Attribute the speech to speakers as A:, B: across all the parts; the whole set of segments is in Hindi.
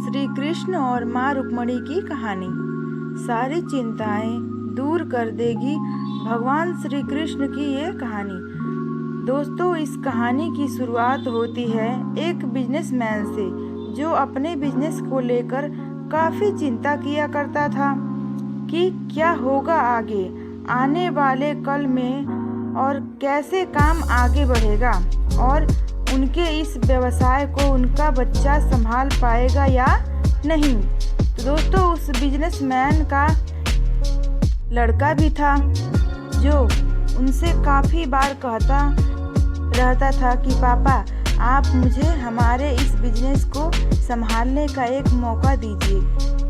A: श्री कृष्ण और माँ रुक्मणी की कहानी। सारी चिंताएं दूर कर देगी भगवान श्री कृष्ण की ये कहानी। दोस्तों, इस कहानी की शुरुआत होती है एक बिजनेसमैन से जो अपने बिजनेस को लेकर काफ़ी चिंता किया करता था कि क्या होगा आगे आने वाले कल में और कैसे काम आगे बढ़ेगा और उनके इस व्यवसाय को उनका बच्चा संभाल पाएगा या नहीं। तो दोस्तों, उस बिजनेसमैन का लड़का भी था जो उनसे काफ़ी बार कहता रहता था कि पापा, आप मुझे हमारे इस बिजनेस को संभालने का एक मौका दीजिए,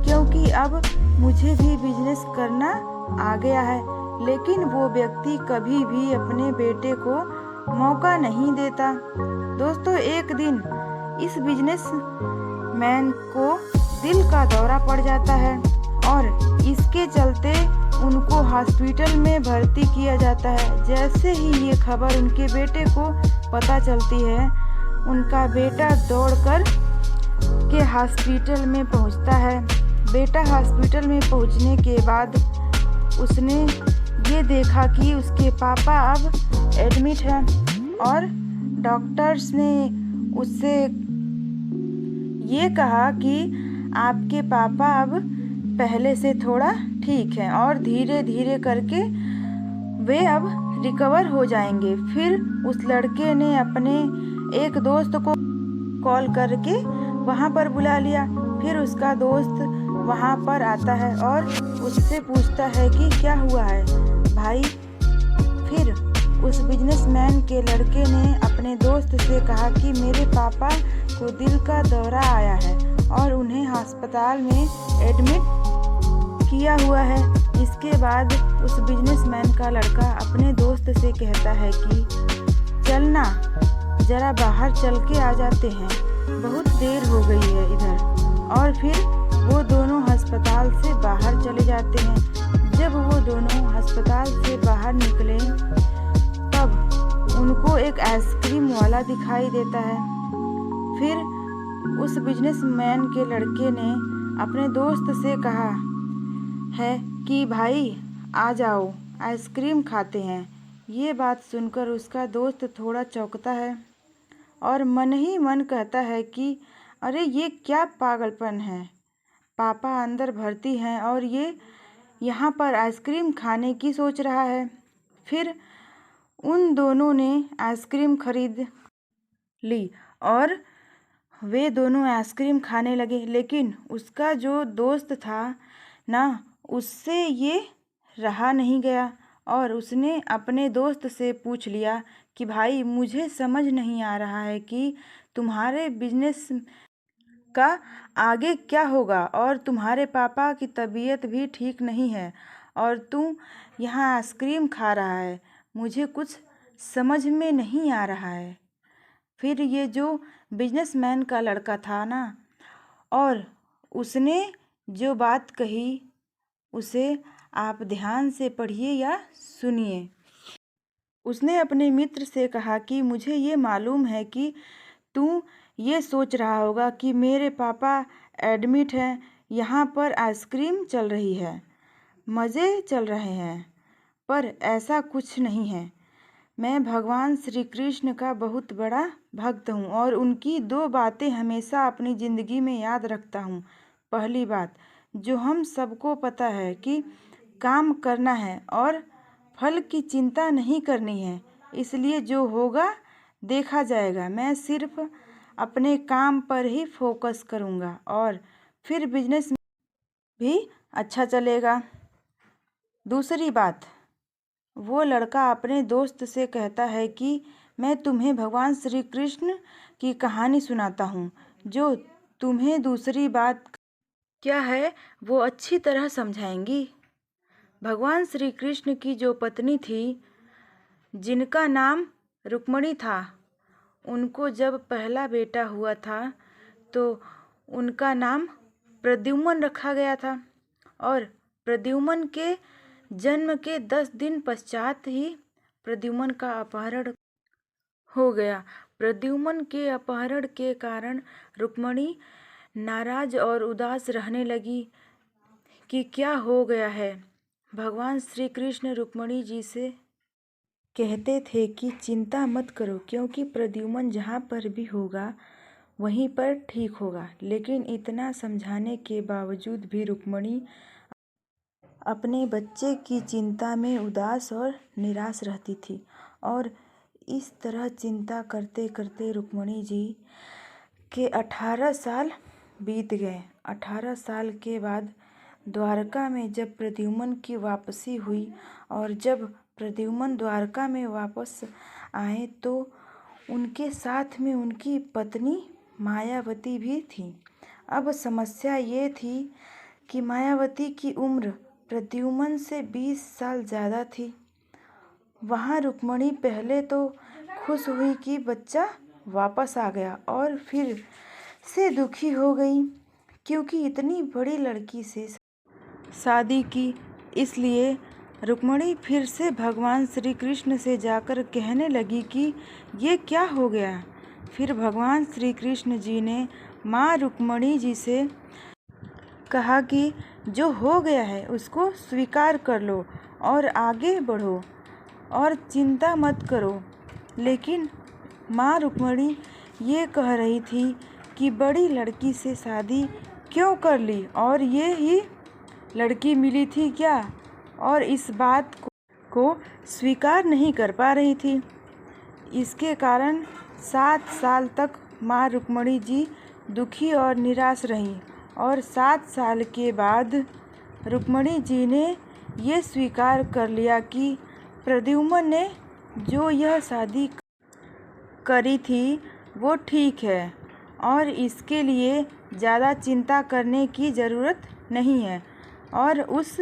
A: क्योंकि अब मुझे भी बिजनेस करना आ गया है। लेकिन वो व्यक्ति कभी भी अपने बेटे को मौका नहीं देता। दोस्तों, एक दिन इस बिजनेसमैन को दिल का दौरा पड़ जाता है और इसके चलते उनको हॉस्पिटल में भर्ती किया जाता है। जैसे ही ये खबर उनके बेटे को पता चलती है, उनका बेटा दौड़कर के हॉस्पिटल में पहुंचता है। बेटा हॉस्पिटल में पहुंचने के बाद उसने ये देखा कि उसके पापा अब एडमिट हैं और डॉक्टर्स ने उससे ये कहा कि आपके पापा अब पहले से थोड़ा ठीक हैं और धीरे धीरे करके वे अब रिकवर हो जाएंगे। फिर उस लड़के ने अपने एक दोस्त को कॉल करके वहाँ पर बुला लिया। फिर उसका दोस्त वहाँ पर आता है और उससे पूछता है कि क्या हुआ है भाई। फिर उस बिजनेसमैन के लड़के ने अपने दोस्त से कहा कि मेरे पापा को दिल का दौरा आया है और उन्हें अस्पताल में एडमिट किया हुआ है। इसके बाद उस बिजनेसमैन का लड़का अपने दोस्त से कहता है कि चलना, ज़रा बाहर चल के आ जाते हैं, बहुत देर हो गई है इधर। और फिर वो दोनों अस्पताल से बाहर चले जाते हैं। जब वो दोनों अस्पताल से बाहर निकले तब उनको एक आइसक्रीम वाला दिखाई देता है। फिर उस बिजनेसमैन के लड़के ने अपने दोस्त से कहा है कि भाई आ जाओ, आइसक्रीम खाते हैं। ये बात सुनकर उसका दोस्त थोड़ा चौंकता है और मन ही मन कहता है कि अरे ये क्या पागलपन है, पापा अंदर भर्ती हैं और ये यहाँ पर आइसक्रीम खाने की सोच रहा है। फिर उन दोनों ने आइसक्रीम खरीद ली और वे दोनों आइसक्रीम खाने लगे। लेकिन उसका जो दोस्त था ना, उससे ये रहा नहीं गया और उसने अपने दोस्त से पूछ लिया कि भाई, मुझे समझ नहीं आ रहा है कि तुम्हारे बिजनेस का आगे क्या होगा और तुम्हारे पापा की तबीयत भी ठीक नहीं है और तू यहाँ आइसक्रीम खा रहा है, मुझे कुछ समझ में नहीं आ रहा है। फिर ये जो बिजनेसमैन का लड़का था ना, और उसने जो बात कही उसे आप ध्यान से पढ़िए या सुनिए। उसने अपने मित्र से कहा कि मुझे ये मालूम है कि तू ये सोच रहा होगा कि मेरे पापा एडमिट हैं, यहाँ पर आइसक्रीम चल रही है, मज़े चल रहे हैं, पर ऐसा कुछ नहीं है। मैं भगवान श्री कृष्ण का बहुत बड़ा भक्त हूँ और उनकी दो बातें हमेशा अपनी ज़िंदगी में याद रखता हूँ। पहली बात, जो हम सबको पता है कि काम करना है और फल की चिंता नहीं करनी है, इसलिए जो होगा देखा जाएगा। मैं सिर्फ अपने काम पर ही फोकस करूँगा और फिर बिजनेस भी अच्छा चलेगा। दूसरी बात, वो लड़का अपने दोस्त से कहता है कि मैं तुम्हें भगवान श्री कृष्ण की कहानी सुनाता हूँ, जो तुम्हें दूसरी बात क्या है वो अच्छी तरह समझाएंगी। भगवान श्री कृष्ण की जो पत्नी थी, जिनका नाम रुक्मणी था, उनको जब पहला बेटा हुआ था तो उनका नाम प्रद्युम्न रखा गया था और प्रद्युम्न के जन्म के 10 दिन पश्चात ही प्रद्युम्न का अपहरण हो गया। प्रद्युम्न के अपहरण के कारण रुक्मणी नाराज और उदास रहने लगी कि क्या हो गया है। भगवान श्री कृष्ण रुक्मिणी जी से कहते थे कि चिंता मत करो, क्योंकि प्रद्युम्न जहाँ पर भी होगा वहीं पर ठीक होगा। लेकिन इतना समझाने के बावजूद भी रुक्मिणी अपने बच्चे की चिंता में उदास और निराश रहती थी। और इस तरह चिंता करते करते रुक्मिणी जी के 18 साल बीत गए। 18 साल के बाद द्वारका में जब प्रद्युम्न की वापसी हुई और जब प्रद्युम्न द्वारका में वापस आए तो उनके साथ में उनकी पत्नी मायावती भी थी। अब समस्या ये थी कि मायावती की उम्र प्रद्युम्न से 20 साल ज़्यादा थी। वहाँ रुक्मिणी पहले तो खुश हुई कि बच्चा वापस आ गया और फिर से दुखी हो गई क्योंकि इतनी बड़ी लड़की से शादी की। इसलिए रुक्मिणी फिर से भगवान श्री कृष्ण से जाकर कहने लगी कि ये क्या हो गया। फिर भगवान श्री कृष्ण जी ने माँ रुक्मिणी जी से कहा कि जो हो गया है उसको स्वीकार कर लो और आगे बढ़ो और चिंता मत करो। लेकिन माँ रुक्मिणी ये कह रही थी कि बड़ी लड़की से शादी क्यों कर ली और ये ही लड़की मिली थी क्या, और इस बात को स्वीकार नहीं कर पा रही थी। इसके कारण 7 साल तक माँ रुक्मिणी जी दुखी और निराश रहीं और 7 साल के बाद रुक्मिणी जी ने ये स्वीकार कर लिया कि प्रद्युम्न ने जो यह शादी करी थी वो ठीक है और इसके लिए ज़्यादा चिंता करने की ज़रूरत नहीं है, और उस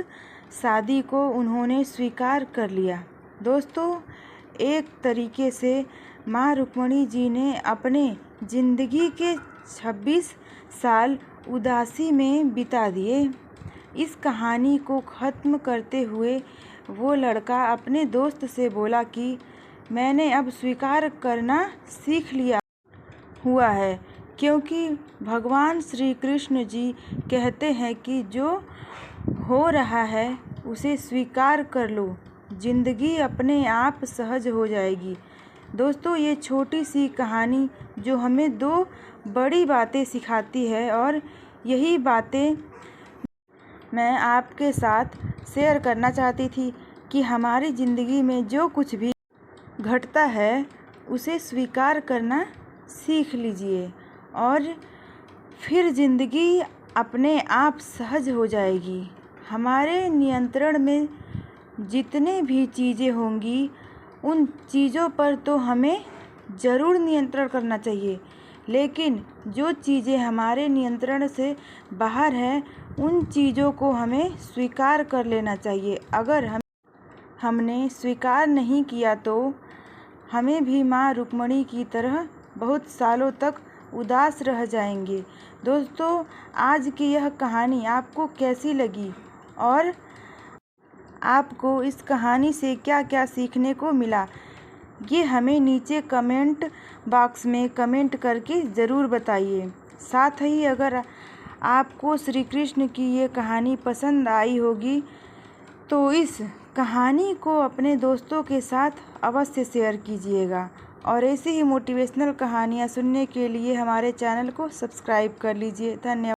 A: शादी को उन्होंने स्वीकार कर लिया। दोस्तों, एक तरीके से माँ रुक्मिणी जी ने अपने ज़िंदगी के 26 साल उदासी में बिता दिए। इस कहानी को ख़त्म करते हुए वो लड़का अपने दोस्त से बोला कि मैंने अब स्वीकार करना सीख लिया हुआ है, क्योंकि भगवान श्री कृष्ण जी कहते हैं कि जो हो रहा है उसे स्वीकार कर लो, ज़िंदगी अपने आप सहज हो जाएगी। दोस्तों, ये छोटी सी कहानी जो हमें 2 बड़ी बातें सिखाती है और यही बातें मैं आपके साथ शेयर करना चाहती थी कि हमारी ज़िंदगी में जो कुछ भी घटता है उसे स्वीकार करना सीख लीजिए और फिर ज़िंदगी अपने आप सहज हो जाएगी। हमारे नियंत्रण में जितने भी चीज़ें होंगी उन चीज़ों पर तो हमें ज़रूर नियंत्रण करना चाहिए, लेकिन जो चीज़ें हमारे नियंत्रण से बाहर हैं उन चीज़ों को हमें स्वीकार कर लेना चाहिए। अगर हमने स्वीकार नहीं किया तो हमें भी माँ रुक्मिणी की तरह बहुत सालों तक उदास रह जाएंगे। दोस्तों, आज की यह कहानी आपको कैसी लगी और आपको इस कहानी से क्या क्या सीखने को मिला, ये हमें नीचे कमेंट बॉक्स में कमेंट करके ज़रूर बताइए। साथ ही अगर आपको श्री कृष्ण की ये कहानी पसंद आई होगी तो इस कहानी को अपने दोस्तों के साथ अवश्य शेयर कीजिएगा और ऐसे ही मोटिवेशनल कहानियाँ सुनने के लिए हमारे चैनल को सब्सक्राइब कर लीजिए। धन्यवाद।